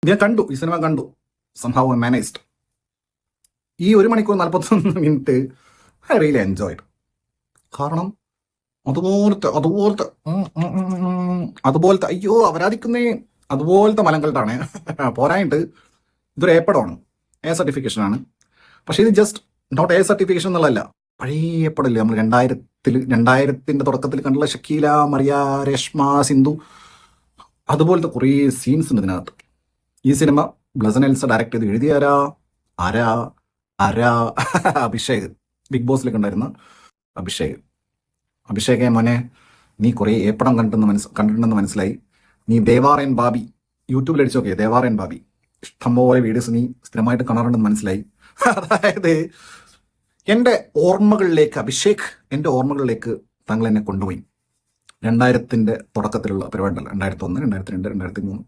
ഞാൻ കണ്ടു, ഈ സിനിമ കണ്ടു. സംഭവ മാനേജ്ഡ്. ഈ 1 മണിക്കൂർ 41 മിനിറ്റ് ഐ റിയലി എൻജോയ്ഡ്. കാരണം അതുപോലത്തെ അയ്യോ അവരാധിക്കുന്നേ അതുപോലത്തെ മലങ്കൾട്ടാണ്. പോരായിട്ട് ഇതൊരു ഏപ്പടമാണ്, എ സർട്ടിഫിക്കേഷൻ ആണ്. പക്ഷെ ഇത് ജസ്റ്റ് നോട്ട് എ സർട്ടിഫിക്കേഷൻ എന്നുള്ളതല്ല, പഴയ ഏപ്പടല്ലേ നമ്മൾ 2000-ന്റെ തുടക്കത്തിൽ കണ്ടുള്ള ഷക്കീല, മറിയ, രേഷ്മ, സിന്ധു, അതുപോലത്തെ കുറേ സീൻസ് ഉണ്ട് ഇതിനകത്ത്. ഈ സിനിമ ബ്ലസൻ എൽസ ഡയറക്ട് ചെയ്ത് എഴുതിയ അഭിഷേക്, ബിഗ് ബോസിലേക്ക് ഉണ്ടായിരുന്ന അഭിഷേകെ മോനെ, നീ കുറേ ഏപ്പടം കണ്ടിട്ടുണ്ടെന്ന് മനസ്സിലായി. നീ ദേവാറൻ ബാബി യൂട്യൂബിൽ അടിച്ചു നോക്കിയേ, ദേവാറൻ ബാബി ഇഷ്ടംപോലെ വീഡിയോസ് നീ സ്ഥിരമായിട്ട് കാണാറുണ്ടെന്ന് മനസ്സിലായി. അതായത് എൻ്റെ ഓർമ്മകളിലേക്ക് അഭിഷേക്, എൻ്റെ ഓർമ്മകളിലേക്ക് താങ്കൾ എന്നെ കൊണ്ടുപോയി. 2000-ന്റെ തുടക്കത്തിലുള്ള പരിപാടിയല്ല, 2001, 2002, 2003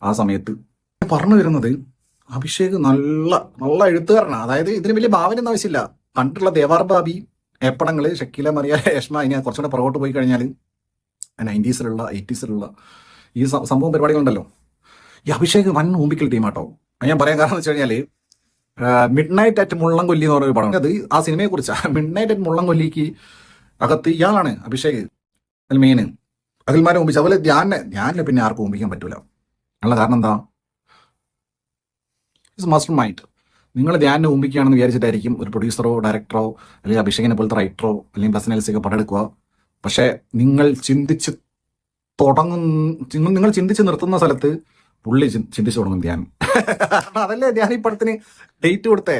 ആ സമയത്ത് പറഞ്ഞു വരുന്നത് അഭിഷേക് നല്ല എഴുത്തുകാരനാണ്. അതായത് ഇതിന് വലിയ ഭാവനയൊന്നും ആവശ്യമില്ല. കണ്ടിട്ടുള്ള ദേവാർ ബാബി, ഏപ്പടങ്ങൾ, ഷക്കീല, മറിയ, രേഷ്മ, ഇനി കുറച്ചുകൂടെ പുറകോട്ട് പോയി കഴിഞ്ഞാൽ 90s-ലുള്ള 80s-ലുള്ള ഈ സംഭവം പരിപാടികളുണ്ടല്ലോ. ഈ അഭിഷേക് വൻ ഊമ്പിക്കൽ ടീമാട്ടോ. ഞാൻ പറയാൻ കാരണം എന്ന് വെച്ച് കഴിഞ്ഞാൽ മിഡ് നൈറ്റ് അറ്റ് മുള്ളംകൊല്ലി എന്ന് പറഞ്ഞൊരു പടം, അത് ആ സിനിമയെ കുറിച്ചാണ്. മിഡ് നൈറ്റ് അറ്റ് മുള്ളംകൊല്ലിക്ക് അകത്ത് ഇയാളാണ് അഭിഷേക് അതിൽ മെയിൻ. അഖിൽമാരെ ഊമ്പിച്ചു. അതുപോലെ ധ്യാനെ പിന്നെ ആർക്കും ഊമ്പിക്കാൻ പറ്റൂല. ഉള്ള കാരണം എന്താ? It's master mind. നിങ്ങൾ ധ്യാനെ ഊമ്പിക്കുകയാണെന്ന് വിചാരിച്ചിട്ടായിരിക്കും ഒരു പ്രൊഡ്യൂസറോ ഡയറക്ടറോ അല്ലെങ്കിൽ അഭിഷേകിനെ പോലത്തെ റൈറ്ററോ അല്ലെങ്കിൽ ബ്ലസൻ എൽസയൊക്കെ പടെടുക്കുക. പക്ഷെ നിങ്ങൾ ചിന്തിച്ച് നിർത്തുന്ന സ്ഥലത്ത് പുള്ളി ചിന്തിച്ചു തുടങ്ങും ധ്യാൻ. അതല്ലേ ധ്യാൻ ഈ പടത്തിന് ഡേറ്റ് കൊടുത്തേ.